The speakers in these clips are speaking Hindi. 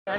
Sí.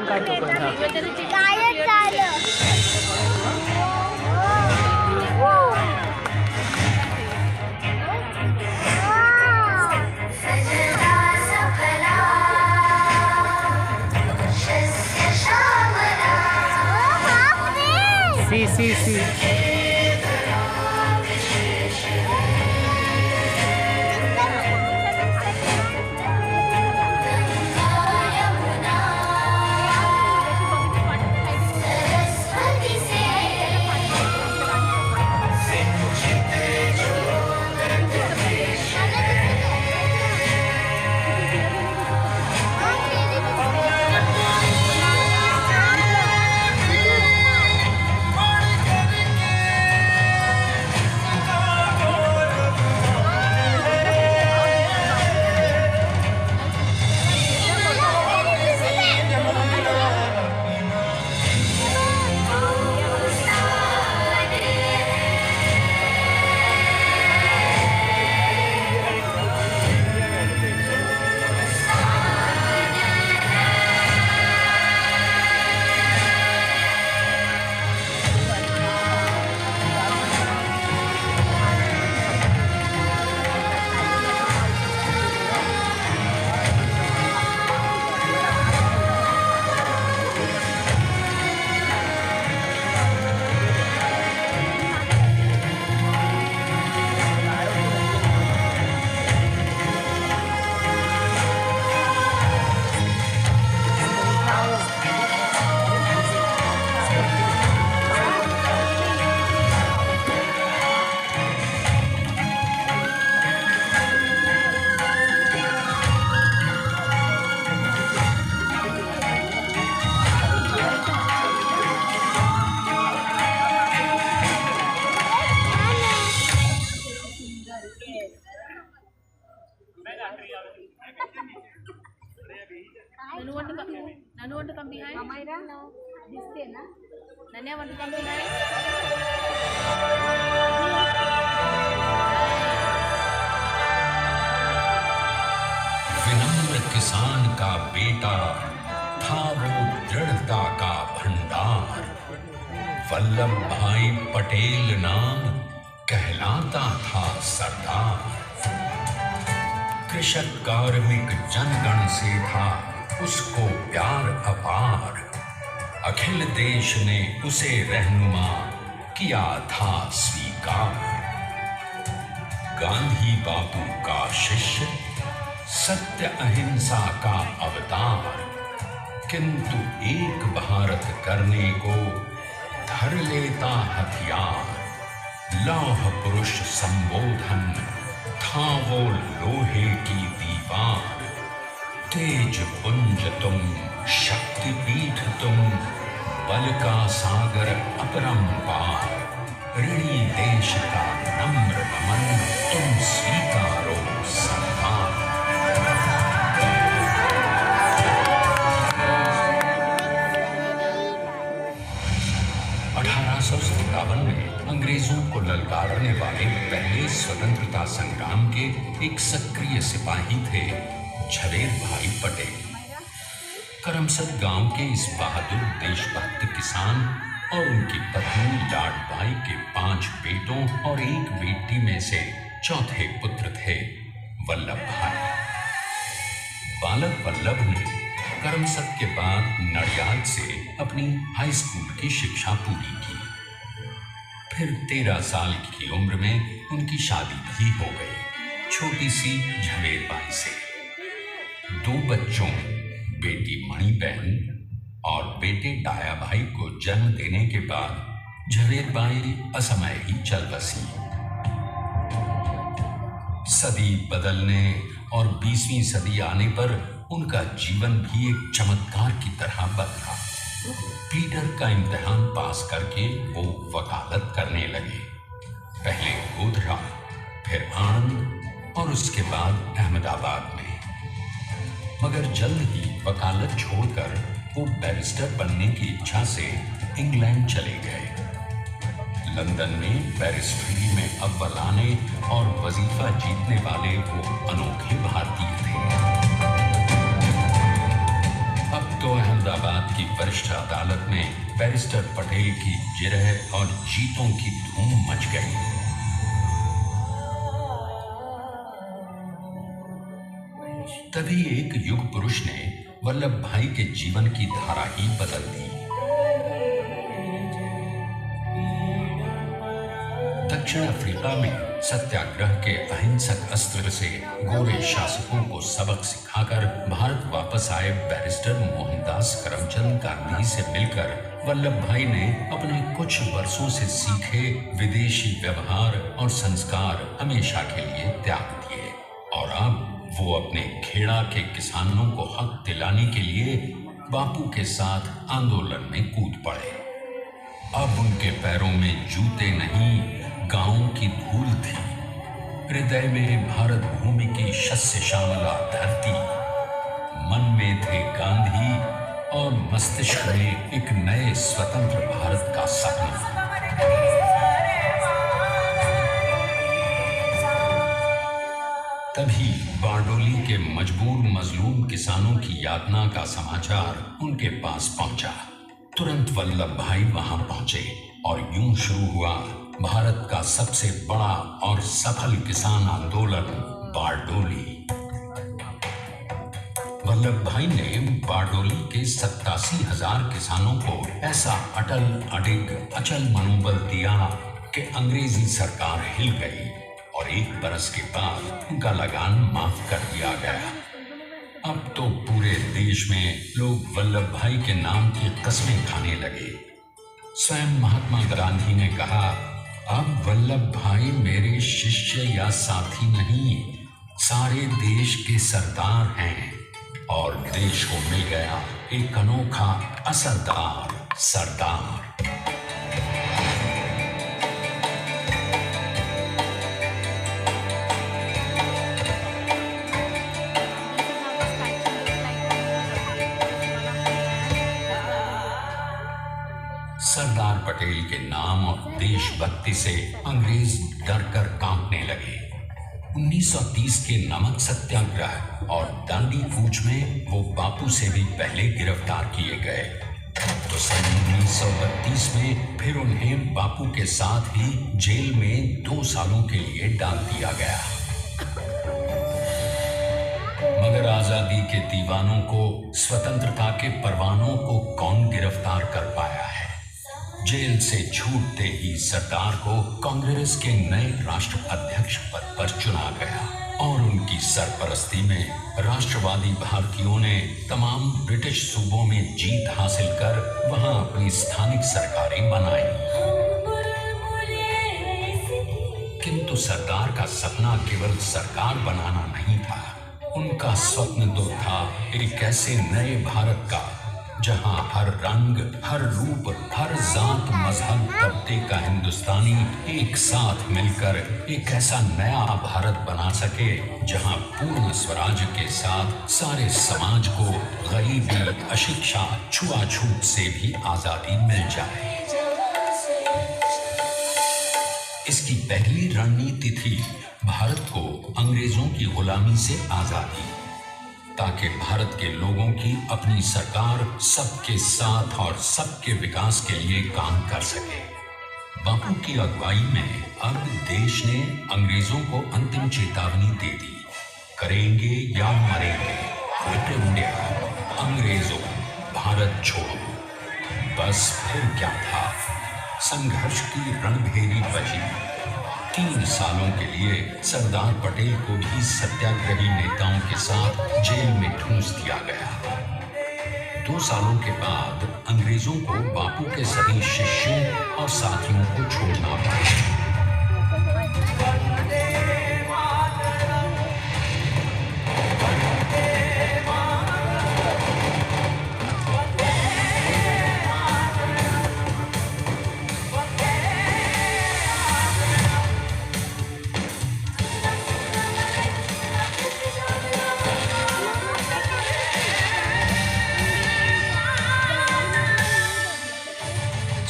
Nanu want to come behind? Mamaira? No. This way, na? Nanya want to come behind? विनम्र किसान का बेटा था वो दृढ़ता का भंडार। वल्लभ भाई पटेल नाम कहलाता था सरदार। कृषक कार्मिक जनगण से था उसको प्यार अपार। अखिल देश ने उसे रहनुमा किया था स्वीकार। गांधी बापू का शिष्य, सत्य अहिंसा का अवतार, किंतु एक भारत करने को धर लेता हथियार। लौह पुरुष संबोधन था वो लोहे की दीवार। तेज पुंज तुम, शक्तिपीठ तुम, बल का सागर अपरंपार। ऋणी देश का नम्र नमन तुम स्वीकारो सम्मान। 1857 में अंग्रेजों को ललकारने वाले पहले स्वतंत्रता संग्राम के एक सक्रिय सिपाही थे झवेर भाई पटेल। करमसद गांव के इस बहादुर देशभक्त किसान और उनकी पत्नी लाडबाई के 5 बेटों और 1 बेटी में से चौथे पुत्र थे वल्लभ भाई। बालक वल्लभ ने करमसद के बाद नडियाद से अपनी हाई स्कूल की शिक्षा पूरी की। फिर 13 साल की उम्र में उनकी शादी भी हो गई छोटी सी झवेर बाई से। 2 बच्चों, बेटी मणिबहन और बेटे डाया भाई को जन्म देने के बाद झवेर बाई असमय ही चल बसी। सदी बदलने और 20वीं सदी आने पर उनका जीवन भी एक चमत्कार की तरह बदला। पीटर का इम्तिहान पास करके वो वकालत करने लगे। पहले गोधरा, फिर आनंद और उसके बाद अहमदाबाद में। मगर जल्द ही वकालत छोड़कर वो बैरिस्टर बनने की इच्छा से इंग्लैंड चले गए। लंदन में बैरिस्टरी में अव्वल आने और वजीफा जीतने वाले वो अनोखे भारतीय थे। अब तो अहमदाबाद की वरिष्ठ अदालत में बैरिस्टर पटेल की जिरह और जीतों की धूम मच गई। तभी एक युग पुरुष ने वल्लभ भाई के जीवन की धारा ही बदल दी। दक्षिण अफ्रीका में सत्याग्रह के अहिंसक अस्त्र से गोरे शासकों को सबक सिखाकर भारत वापस आए बैरिस्टर मोहनदास करमचंद गांधी से मिलकर वल्लभ भाई ने अपने कुछ वर्षों से सीखे विदेशी व्यवहार और संस्कार हमेशा के लिए त्याग दिए और अब वो अपने खेड़ा के किसानों को हक दिलाने के लिए बापू के साथ आंदोलन में कूद पड़े। अब उनके पैरों में जूते नहीं, गांवों की धूल थी। हृदय में भारत भूमि की शस्य श्यामला धरती, मन में थे गांधी और मस्तिष्क में एक नए स्वतंत्र भारत का सपना। तभी बारडोली के मजबूर मजलूम किसानों की यातना का समाचार उनके पास पहुंचा। तुरंत वल्लभ भाई वहां पहुंचे और यूं शुरू हुआ भारत का सबसे बड़ा और सफल किसान आंदोलन बारडोली। वल्लभ भाई ने बारडोली के 87,000 किसानों को ऐसा अटल अडिग अचल मनोबल दिया कि अंग्रेजी सरकार हिल गई और 1 बरस के बाद उनका लगान माफ कर दिया गया। अब तो पूरे देश में लोग वल्लभ भाई के नाम की कस्में खाने लगे। स्वयं महात्मा गांधी ने कहा, अब वल्लभ भाई मेरे शिष्य या साथी नहीं, सारे देश के सरदार हैं और देश को मिल गया एक अनोखा असरदार सरदार। सरदार पटेल के नाम और देशभक्ति से अंग्रेज डर कर कांपने लगे। 1930 के नमक सत्याग्रह और दांडी कूच में वो बापू से भी पहले गिरफ्तार किए गए। तो सन 1932 में फिर उन्हें बापू के साथ ही जेल में 2 सालों के लिए डाल दिया गया। मगर आजादी के दीवानों को, स्वतंत्रता के परवानों को कौन गिरफ्तार कर पाया है? जेल से छूटते ही सरदार को कांग्रेस के नए राष्ट्र अध्यक्ष पद पर चुना गया और उनकी सरपरस्ती में राष्ट्रवादी भारतीयों ने तमाम ब्रिटिश सूबों में जीत हासिल कर वहां अपनी स्थानिक सरकारें बनाई। किंतु सरदार का सपना केवल सरकार बनाना नहीं था। उनका स्वप्न तो था एक ऐसे नए भारत का जहां हर रंग, हर रूप, हर जात, मजहब, तबके का हिंदुस्तानी एक साथ मिलकर एक ऐसा नया भारत बना सके जहां पूर्ण स्वराज के साथ सारे समाज को गरीबी, अशिक्षा, छुआछूत से भी आजादी मिल जाए। इसकी पहली रणनीति थी भारत को अंग्रेजों की गुलामी से आजादी, ताकि भारत के लोगों की अपनी सरकार सबके साथ और सबके विकास के लिए काम कर सके। बापू की अगुवाई में अब देश ने अंग्रेजों को अंतिम चेतावनी दे दी, करेंगे या मरेंगे, क्विट इंडिया, अंग्रेजों, भारत छोड़ो। बस फिर क्या था, संघर्ष की रणभेरी बजी। 3 सालों के लिए सरदार पटेल को भी सत्याग्रही नेताओं के साथ जेल में ठूंस दिया गया। 2 सालों के बाद अंग्रेजों को बापू के सभी शिष्यों और साथियों को छोड़ना पड़ा।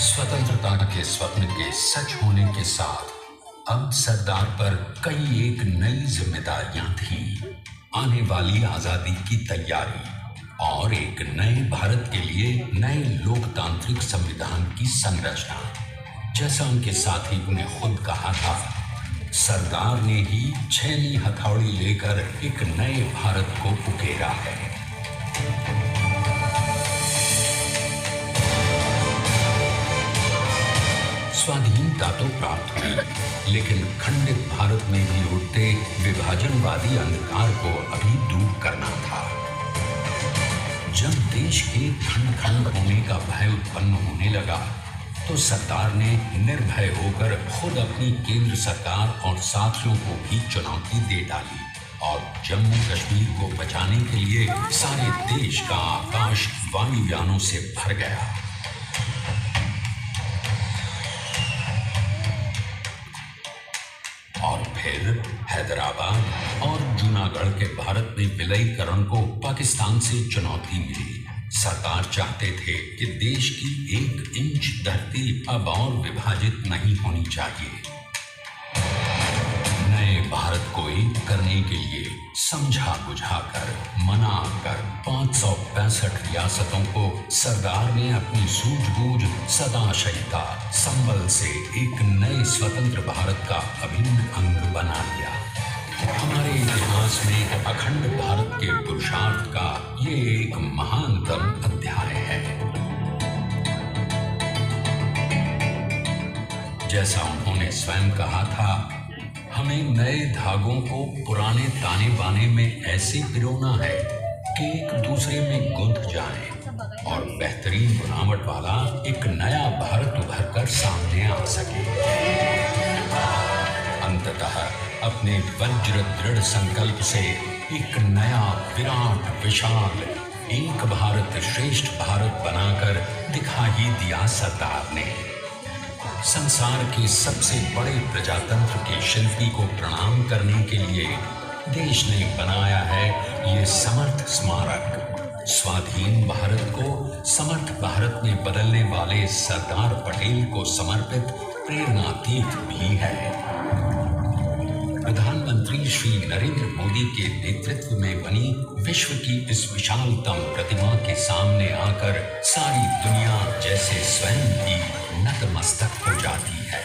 स्वतंत्रता के स्वप्न के सच होने के साथ अब सरदार पर कई एक नई जिम्मेदारियां थीं। आने वाली आजादी की तैयारी, और एक नए भारत के लिए नए लोकतांत्रिक संविधान की संरचना। जैसा उनके साथी ने खुद कहा था, सरदार ने ही छैनी हथौड़ी लेकर एक नए भारत को उकेरा है। स्वाधीनता तो प्राप्त हुई, लेकिन खंडित भारत में भी उठते विभाजनवादी अंधकार को अभी दूर करना था। जब देश के खंड खंड होने का भय उत्पन्न होने लगा, तो सरदार ने निर्भय होकर खुद अपनी केंद्र सरकार और साथियों को भी चुनौती दे डाली और जम्मू कश्मीर को बचाने के लिए सारे देश का आकाश वायुयानों से भर गया। और फिर हैदराबाद और जूनागढ़ के भारत में विलयीकरण को पाकिस्तान से चुनौती मिली। सरकार चाहते थे कि देश की 1 इंच धरती अब और विभाजित नहीं होनी चाहिए। नए भारत को एक करने के लिए समझा बुझाकर मनाकर 565 रियासतों को सरदार ने अपनी सूझबूझ सदाशयता संबल से एक नए स्वतंत्र भारत का अभिन्न अंग बना लिया। हमारे इतिहास में अखंड भारत के पुरुषार्थ का ये एक महानतम अध्याय है। जैसा उन्होंने स्वयं कहा था, हमें नए धागों को पुराने ताने बाने में ऐसे पिरोना है कि एक दूसरे में गुंथ जाए और बेहतरीन बनावट वाला एक नया भारत उभर कर सामने आ सके। अंततः अपने वज्र दृढ़ संकल्प से एक नया विराट विशाल एक भारत श्रेष्ठ भारत बनाकर दिखा ही दिया सरदार ने। संसार के सबसे बड़े प्रजातंत्र के शिल्पी को प्रणाम करने के लिए देश ने बनाया है ये समर्थ स्मारक। स्वाधीन भारत को समर्थ भारत में बदलने वाले सरदार पटेल को समर्पित प्रेरणा तीर्थ भी है। प्रधानमंत्री श्री नरेंद्र मोदी के नेतृत्व में बनी विश्व की इस विशालतम प्रतिमा के सामने आकर सारी दुनिया जैसे स्वयं भी नतमस्तक हो जाती है।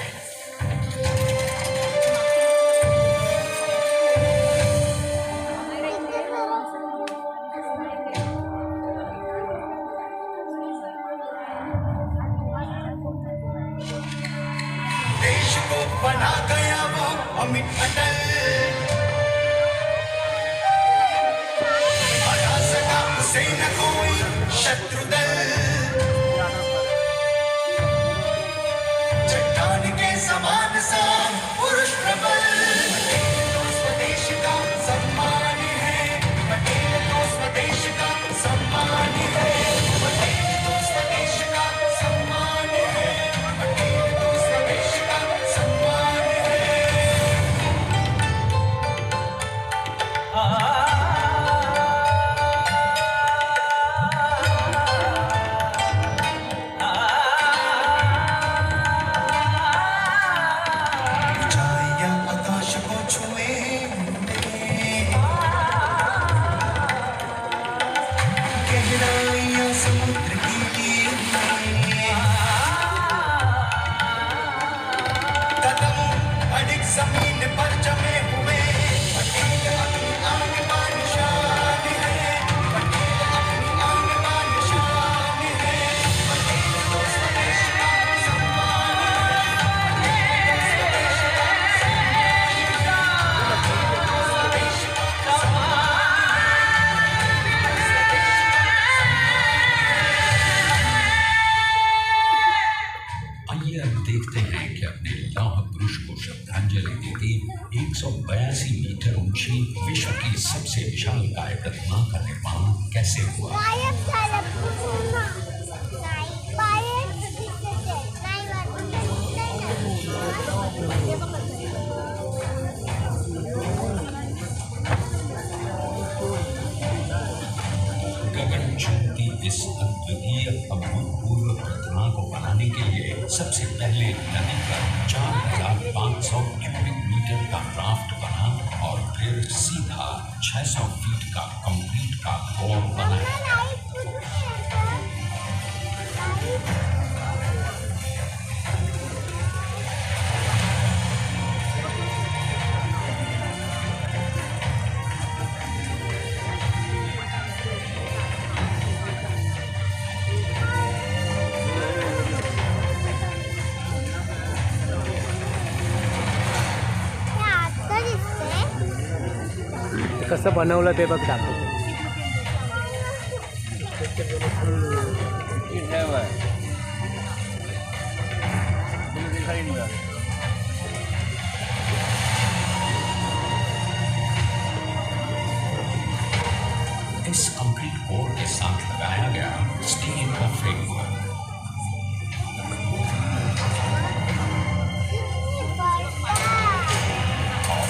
देश को बना गया वो अमित अटल, हरा सका उसे न कोई शत्रु दल। चट्टान के समान सा पुरुष प्रबल, पटेल तो स्वदेश का सम्मान है, पटेल तो स्वदेश का सम्मान है, पटेल तो स्वदेश का सम्मान है, पटेल तो स्वदेश का सम्मान है। ऊंचाइयां आकाश को छुएंगे, गहराइयां समुद्र की नींदें, कदम अडिग जमीन पर जमे हुए, पटेल अपनी आन बान शान है, पटेल अपनी आन बान शान है, पटेल तो स्वदेश का सम्मान है, पटेल तो स्वदेश का स्वदेश का आइए अब देखते हैं कि अपने लौह पुरुष को श्रद्धांजलि देती 182 मीटर ऊंची विश्व की सबसे विशाल काय प्रतिमा का निर्माण कैसे हुआ। गगन चुंबती इस अद्वितीय अभूतपूर्व प्रतिमा को बनाने के लिए सबसे पहले नदी पर 4500 क्यूबिक मीटर का राफ्ट बना और फिर सीधा 600 फीट का कंक्रीट का कोर बनाया। कसं बनवलं ते बघ दाखव. इस कंक्रीट कोर के साथ लगाया गया स्टील का फ्रेमवर्क और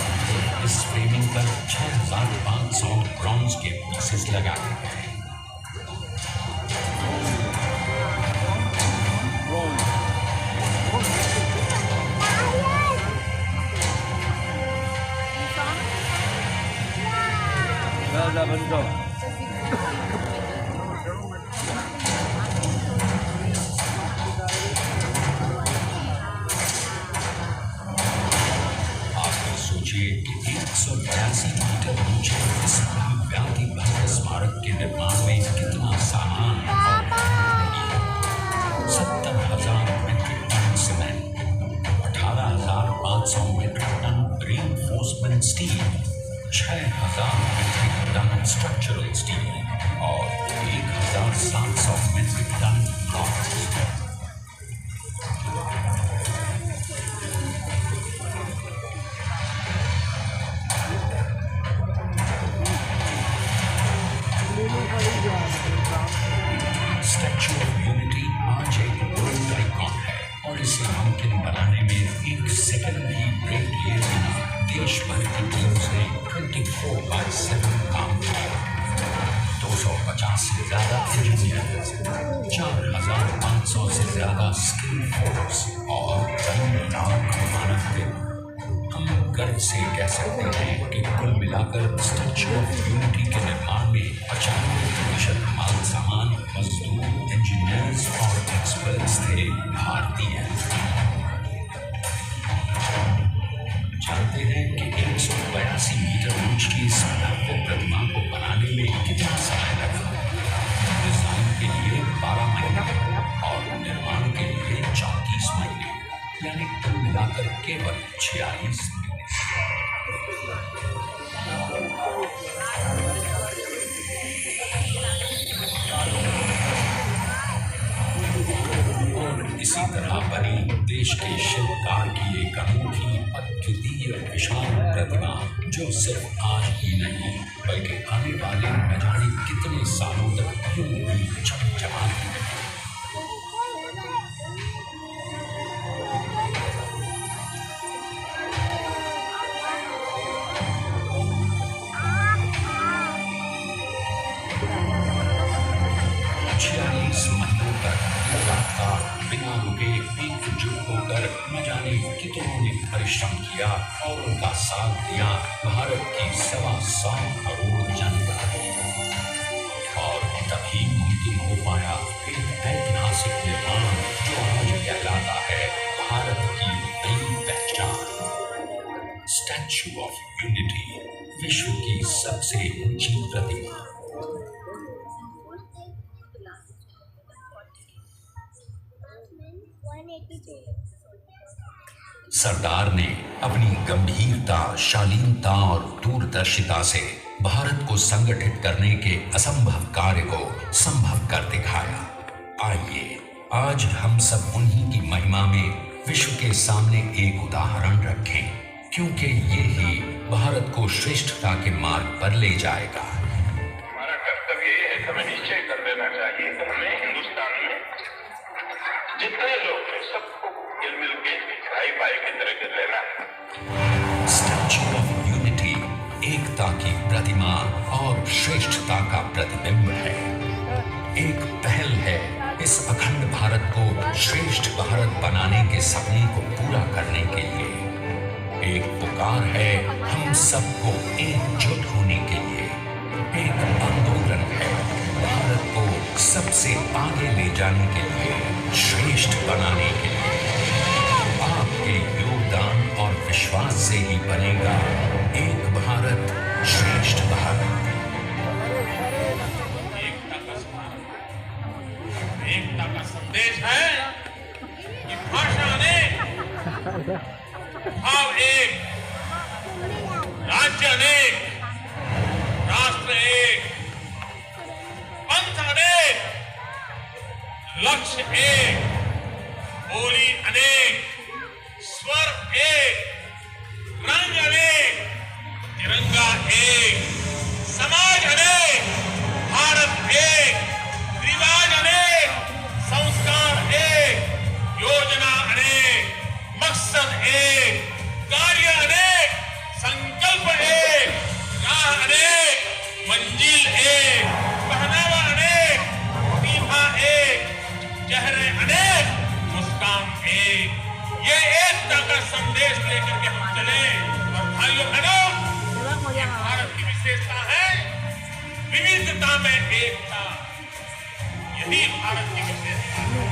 इस फ्रेमिंग पर 6500 ब्रॉन्ज के पीसेस लगाए गए। सोचिए कि 182 मीटर ऊंचे इस भव्याति भव्य स्मारक के निर्माण में कितना सामान 70,000 metric ton cement, 18,500 metric ton reinforcement steel, 6,000 metric ton structural steel और 1,700 metric ton bronze. Statue of unity आज एक वर्ल्ड आइकॉन है और इसे मुमकिन बनाने में एक सेकंड भी ब्रेक लिए बिना देश भर की टीम्स ने 24/7 काम किया। 250 से ज्यादा इंजीनियर्स, 4,500 से ज्यादा स्किल फोर्स और कई लाख मानव थे। हम गर्व से कह सकते हैं कि कुल मिलाकर स्टैच्यू ऑफ यूनिटी के निर्माण में 95% माल सामान, मजदूर, इंजीनियर्स और एक्सपर्ट्स थे भारतीय। जानते हैं कि 182 मीटर ऊंची इस भव्य प्रतिमा को बनाने में कितना समय लगा? डिजाइन के लिए 12 महीने और निर्माण के लिए 34 महीने, यानी कुल मिलाकर केवल 46 महीने। और इसी तरह बनी देश के शिल्पकार की एक अनूठी अद्वितीय विशाल प्रतिमा, जो सिर्फ आज ही नहीं बल्कि आने वाले न जाने कितने सालों तक यूं ही चमचमाती रहेगी। लगातार बिना रुके एकजुट होकर न जाने कितनों ने परिश्रम किया और उनका साथ दिया भारत की 125 करोड़ जनता। और तभी मुमकिन हो पाया एक ऐतिहासिक निर्माण जो आज कहलाता है भारत की नई पहचान। स्टैच्यू ऑफ यूनिटी, विश्व की सबसे ऊंची प्रतिमा। सरदार ने अपनी गंभीरता, शालीनता और दूरदर्शिता से भारत को संगठित करने के असंभव कार्य को संभव कर दिखाया। आइए आज हम सब उन्हीं की महिमा में विश्व के सामने एक उदाहरण रखें, क्योंकि ये ही भारत को श्रेष्ठता के मार्ग पर ले जाएगा। हमारा कर्तव्य ये है, हमें निश्चय कर लेना चाहिए कि हमें हिंदुस्तान में जितने लोग हैं सबको मिल के भाई भाई की तरह कर लेना है। स्टैच्यू ऑफ यूनिटी एकता की प्रतिमा और श्रेष्ठता का प्रतिबिंब है। एक पहल है इस अखंड भारत को श्रेष्ठ भारत बनाने के सपने को पूरा करने के लिए। एक पुकार है हम सबको एकजुट होने के लिए, एक आंदोलन है भारत को सबसे आगे ले जाने के लिए, श्रेष्ठ बनाने के लिए। आपके योगदान और विश्वास से ही बनेगा एक भारत श्रेष्ठ भारत। एकता का संदेश है कि भाषा अनेक, भाव एक, राज्य अनेक, राष्ट्र एक, पंथ अनेक, लक्ष्य एक, बोली अनेक, स्वर एक, रंग अनेक, तिरंगा एक, समाज अनेक, भारत एक, रिवाज अनेक, संस्कार एक, योजना अनेक, मकसद एक, कार्य अनेक, संकल्प एक, राह अनेक, मंजिल एक, पहनावा अनेक, प्रतिभा एक, चेहरे अनेक, मुस्कान एक। ये एकता का संदेश लेकर के हम चले। और भाइयों बहनों, ये भारत की विशेषता है, विविधता में एकता। यही भारत की विशेषता है।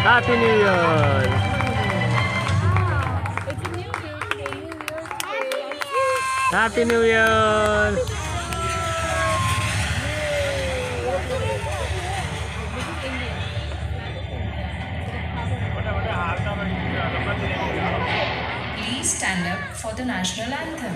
Happy New Year! Happy New Year! Please stand up for the national anthem.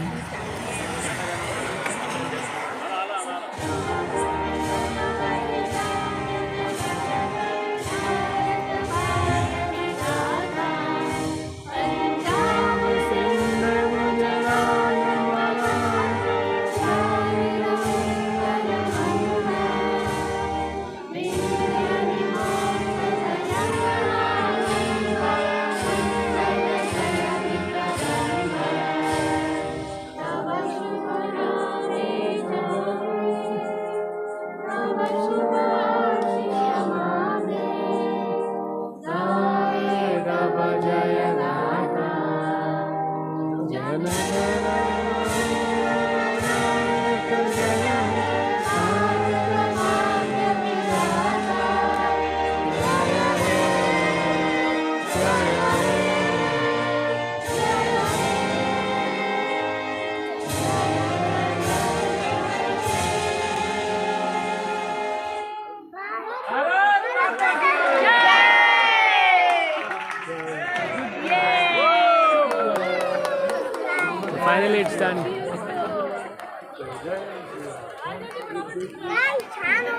Finally, it's done.